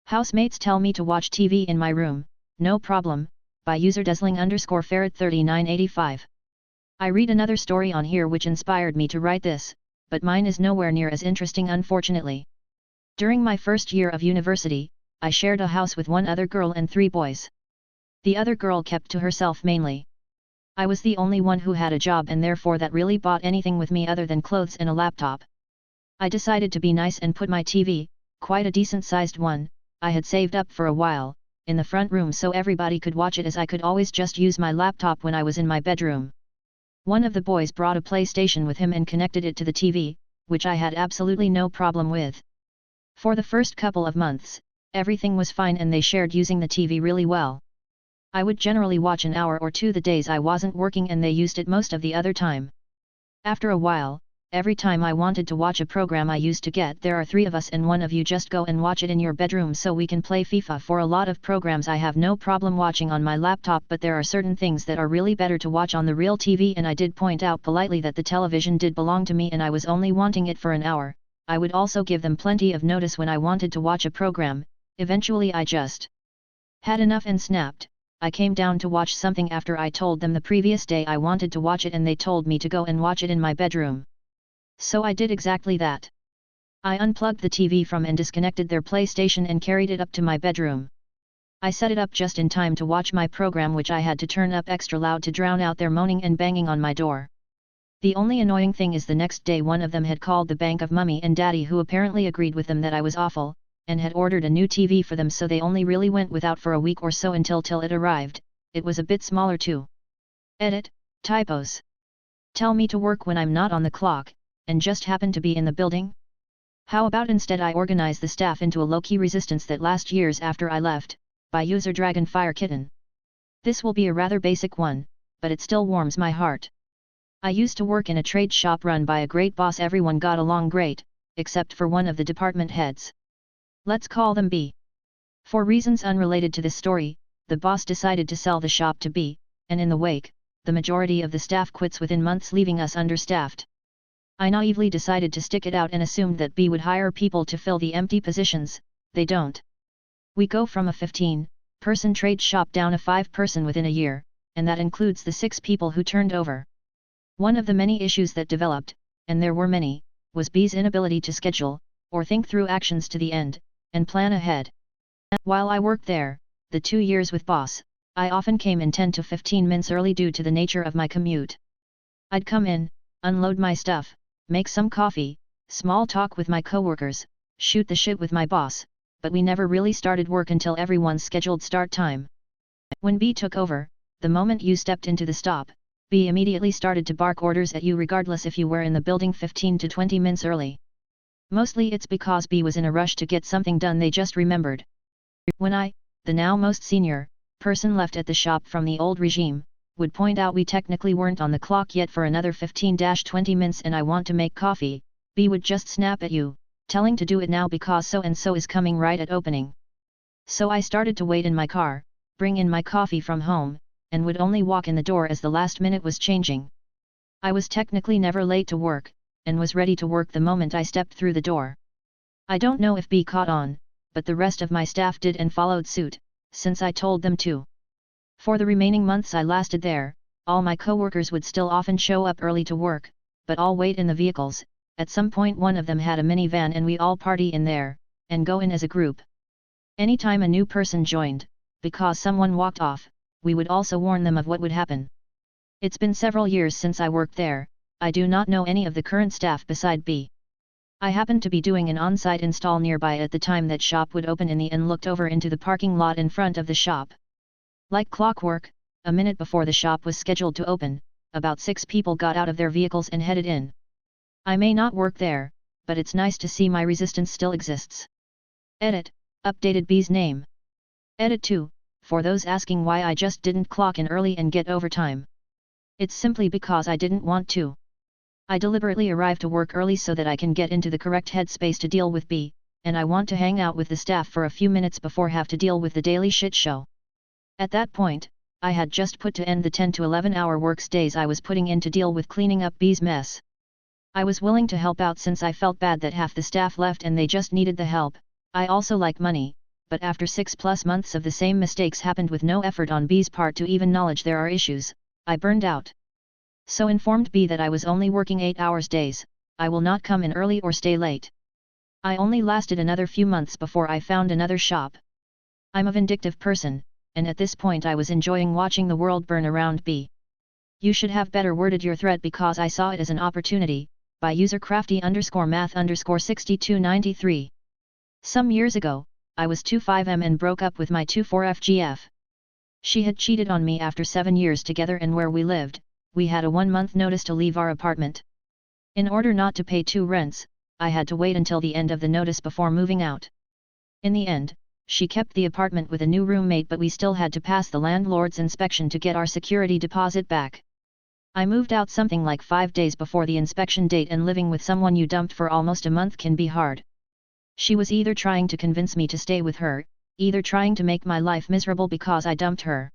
Housemates tell me to watch TV in my room, no problem, by user Desling_Ferret3985. I read another story on here which inspired me to write this, but mine is nowhere near as interesting unfortunately. During my first year of university, I shared a house with one other girl and 3 boys. The other girl kept to herself mainly. I was the only one who had a job and therefore that really bought anything with me other than clothes and a laptop. I decided to be nice and put my TV, quite a decent sized one, I had saved up for a while, in the front room so everybody could watch it as I could always just use my laptop when I was in my bedroom. One of the boys brought a PlayStation with him and connected it to the TV, which I had absolutely no problem with. For the first couple of months, everything was fine and they shared using the TV really well. I would generally watch an hour or 2 the days I wasn't working and they used it most of the other time. After a while, every time I wanted to watch a program I used to get there are 3 of us and one of you just go and watch it in your bedroom so we can play FIFA. For a lot of programs I have no problem watching on my laptop, but there are certain things that are really better to watch on the real TV, and I did point out politely that the television did belong to me and I was only wanting it for an hour. I would also give them plenty of notice when I wanted to watch a program. Eventually I just had enough and snapped. I came down to watch something after I told them the previous day I wanted to watch it and they told me to go and watch it in my bedroom. So I did exactly that. I unplugged the TV from and disconnected their PlayStation and carried it up to my bedroom. I set it up just in time to watch my program, which I had to turn up extra loud to drown out their moaning and banging on my door. The only annoying thing is the next day one of them had called the bank of Mummy and Daddy, who apparently agreed with them that I was awful, and had ordered a new TV for them, so they only really went without for a week or so until it arrived. It was a bit smaller too. Edit, typos. Tell me to work when I'm not on the clock, and just happen to be in the building? How about instead I organize the staff into a low-key resistance that lasts years after I left, by user Dragonfire Kitten. This will be a rather basic one, but it still warms my heart. I used to work in a trade shop run by a great boss. Everyone got along great, except for one of the department heads. Let's call them B. For reasons unrelated to this story, the boss decided to sell the shop to B, and in the wake, the majority of the staff quits within months, leaving us understaffed. I naively decided to stick it out and assumed that B would hire people to fill the empty positions. They don't. We go from a 15-person trade shop down a 5-person within a year, and that includes the 6 people who turned over. One of the many issues that developed, and there were many, was B's inability to schedule, or think through actions to the end, and plan ahead. While I worked there, the 2 years with boss, I often came in 10 to 15 minutes early due to the nature of my commute. I'd come in, unload my stuff, make some coffee, small talk with my coworkers, shoot the shit with my boss, but we never really started work until everyone's scheduled start time. When B took over, the moment you stepped into the stop, B immediately started to bark orders at you regardless if you were in the building 15 to 20 minutes early. Mostly it's because B was in a rush to get something done they just remembered. When I, the now most senior, person left at the shop from the old regime, would point out we technically weren't on the clock yet for another 15-20 minutes and I want to make coffee, B would just snap at you, telling to do it now because so-and-so is coming right at opening. So I started to wait in my car, bring in my coffee from home, and would only walk in the door as the last minute was changing. I was technically never late to work, and was ready to work the moment I stepped through the door. I don't know if B caught on, but the rest of my staff did and followed suit, since I told them to. For the remaining months I lasted there, all my coworkers would still often show up early to work, but all wait in the vehicles. At some point one of them had a minivan and we all party in there, and go in as a group. Anytime a new person joined, because someone walked off, we would also warn them of what would happen. It's been several years since I worked there, I do not know any of the current staff beside B. I happened to be doing an on-site install nearby at the time that shop would open in the and looked over into the parking lot in front of the shop. Like clockwork, a minute before the shop was scheduled to open, about 6 people got out of their vehicles and headed in. I may not work there, but it's nice to see my resistance still exists. Edit, updated B's name. Edit 2, for those asking why I just didn't clock in early and get overtime. It's simply because I didn't want to. I deliberately arrive to work early so that I can get into the correct headspace to deal with B, and I want to hang out with the staff for a few minutes before have to deal with the daily shit show. At that point, I had just put to end the 10 to 11 hour works days I was putting in to deal with cleaning up B's mess. I was willing to help out since I felt bad that half the staff left and they just needed the help. I also like money, but after 6+ months of the same mistakes happened with no effort on B's part to even acknowledge there are issues, I burned out. So informed B that I was only working 8 hours days, I will not come in early or stay late. I only lasted another few months before I found another shop. I'm a vindictive person, and at this point I was enjoying watching the world burn around B. You should have better worded your threat because I saw it as an opportunity, by user crafty_math_6293. Some years ago, I was 25M and broke up with my 24FGF. She had cheated on me after 7 years together, and where we lived, we had a 1-month notice to leave our apartment. In order not to pay 2 rents, I had to wait until the end of the notice before moving out. In the end, she kept the apartment with a new roommate, but we still had to pass the landlord's inspection to get our security deposit back. I moved out something like 5 days before the inspection date, and living with someone you dumped for almost a month can be hard. She was either trying to convince me to stay with her, either trying to make my life miserable because I dumped her.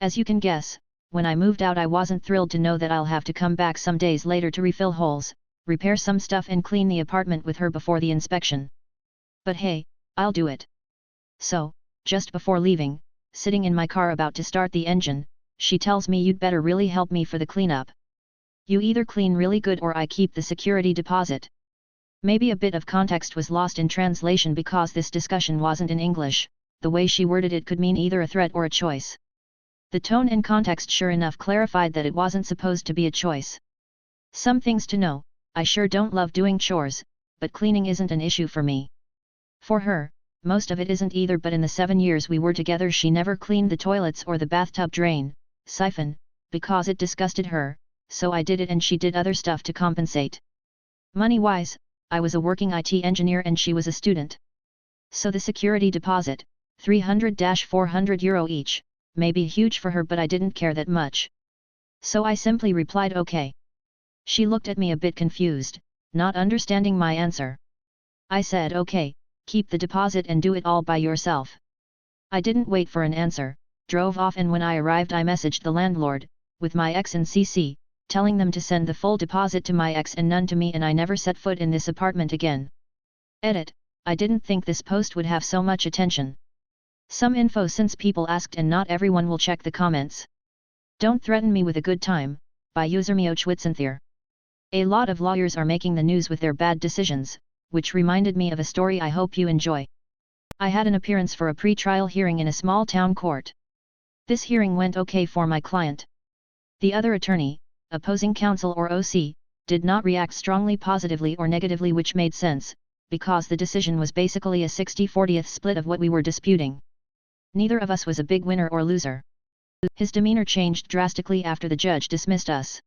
As you can guess, when I moved out I wasn't thrilled to know that I'll have to come back some days later to refill holes, repair some stuff and clean the apartment with her before the inspection. But hey, I'll do it. So, just before leaving, sitting in my car about to start the engine, she tells me, you'd better really help me for the cleanup. You either clean really good or I keep the security deposit. Maybe a bit of context was lost in translation because this discussion wasn't in English. The way she worded it could mean either a threat or a choice. The tone and context sure enough clarified that it wasn't supposed to be a choice. Some things to know: I sure don't love doing chores, but cleaning isn't an issue for me. For her, most of it isn't either, but in the 7 years we were together she never cleaned the toilets or the bathtub drain, siphon, because it disgusted her, so I did it and she did other stuff to compensate. Money-wise, I was a working IT engineer and she was a student. So the security deposit, €300–400 each, may be huge for her, but I didn't care that much. So I simply replied okay. She looked at me a bit confused, not understanding my answer. I said okay, keep the deposit and do it all by yourself. I didn't wait for an answer, drove off, and when I arrived I messaged the landlord, with my ex in CC, telling them to send the full deposit to my ex and none to me, and I never set foot in this apartment again. Edit: I didn't think this post would have so much attention. Some info since people asked and not everyone will check the comments. Don't threaten me with a good time, by user Miochwitzenthier. A lot of lawyers are making the news with their bad decisions, which reminded me of a story I hope you enjoy. I had an appearance for a pre-trial hearing in a small town court. This hearing went okay for my client. The other attorney, opposing counsel or OC, did not react strongly positively or negatively, which made sense, because the decision was basically a 60-40th split of what we were disputing. Neither of us was a big winner or loser. His demeanor changed drastically after the judge dismissed us.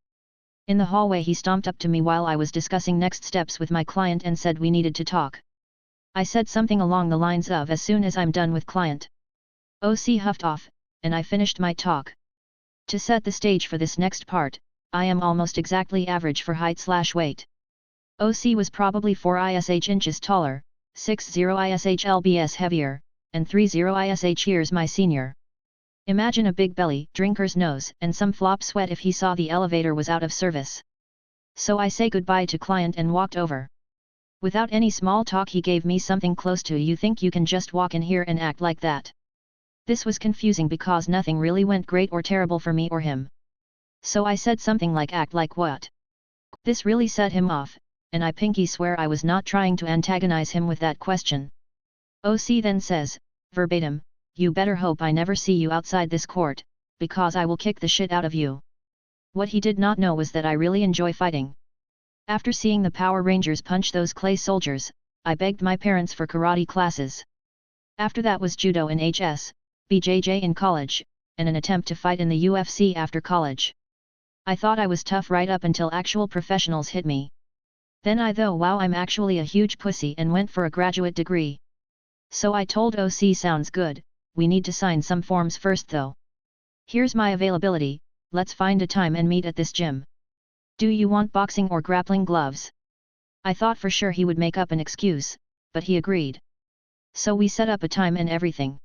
In the hallway he stomped up to me while I was discussing next steps with my client and said we needed to talk. I said something along the lines of, as soon as I'm done with client. OC huffed off, and I finished my talk. To set the stage for this next part, I am almost exactly average for height/weight. OC was probably 4 ish inches taller, 60 ish lbs heavier, and 30 ish years my senior. Imagine a big belly, drinker's nose, and some flop sweat if he saw the elevator was out of service. So I say goodbye to client and walked over. Without any small talk he gave me something close to, you think you can just walk in here and act like that? This was confusing because nothing really went great or terrible for me or him. So I said something like, act like what? This really set him off, and I pinky swear I was not trying to antagonize him with that question. OC then says, verbatim, you better hope I never see you outside this court, because I will kick the shit out of you. What he did not know was that I really enjoy fighting. After seeing the Power Rangers punch those clay soldiers, I begged my parents for karate classes. After that was judo in HS, BJJ in college, and an attempt to fight in the UFC after college. I thought I was tough right up until actual professionals hit me. Then wow, I'm actually a huge pussy, and went for a graduate degree. So I told OC, sounds good, we need to sign some forms first though. Here's my availability, let's find a time and meet at this gym. Do you want boxing or grappling gloves? I thought for sure he would make up an excuse, but he agreed. So we set up a time and everything.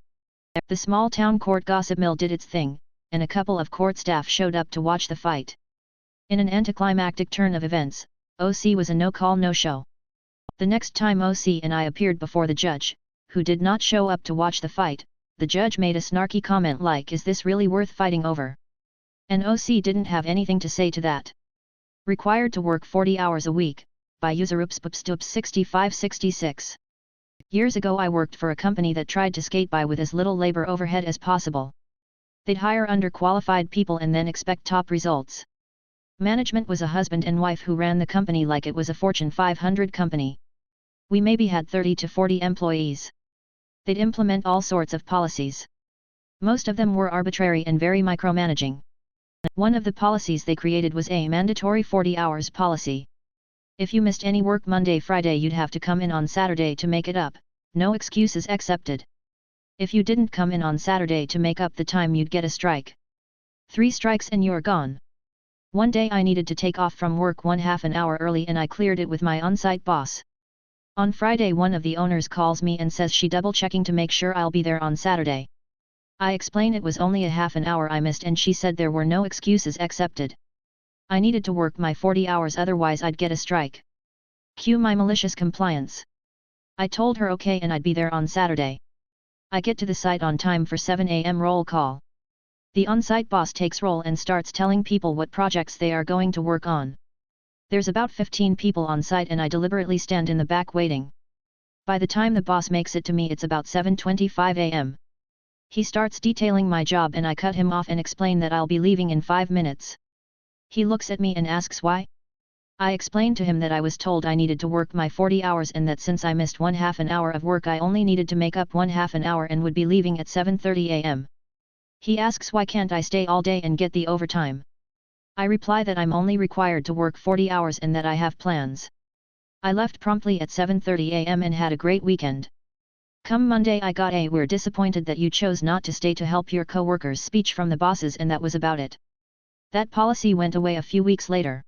The small town court gossip mill did its thing, and a couple of court staff showed up to watch the fight. In an anticlimactic turn of events, OC was a no-call no-show. The next time OC and I appeared before the judge, who did not show up to watch the fight. The judge made a snarky comment like, "Is this really worth fighting over?" An OC didn't have anything to say to that. Required to work 40 hours a week, by user Upspupstup 6566. Years ago I worked for a company that tried to skate by with as little labor overhead as possible. They'd hire underqualified people and then expect top results. Management was a husband and wife who ran the company like it was a Fortune 500 company. We maybe had 30 to 40 employees. They'd implement all sorts of policies. Most of them were arbitrary and very micromanaging. One of the policies they created was a mandatory 40 hours policy. If you missed any work Monday, Friday, you'd have to come in on Saturday to make it up, no excuses accepted. If you didn't come in on Saturday to make up the time, you'd get a strike. 3 strikes and you're gone. One day I needed to take off from work half an hour early and I cleared it with my on-site boss. On Friday one of the owners calls me and says she double-checking to make sure I'll be there on Saturday. I explain it was only a half an hour I missed and she said there were no excuses accepted. I needed to work my 40 hours, otherwise I'd get a strike. Cue my malicious compliance. I told her okay and I'd be there on Saturday. I get to the site on time for 7 a.m. roll call. The on-site boss takes roll and starts telling people what projects they are going to work on. There's about 15 people on site and I deliberately stand in the back waiting. By the time the boss makes it to me, it's about 7:25 a.m. He starts detailing my job and I cut him off and explain that I'll be leaving in 5 minutes. He looks at me and asks why. I explained to him that I was told I needed to work my 40 hours and that since I missed half an hour of work I only needed to make up half an hour and would be leaving at 7:30 a.m. He asks why can't I stay all day and get the overtime. I reply that I'm only required to work 40 hours and that I have plans. I left promptly at 7:30 a.m. and had a great weekend. Come Monday I got a "We're disappointed that you chose not to stay to help your co-workers" speech from the bosses, and that was about it. That policy went away a few weeks later.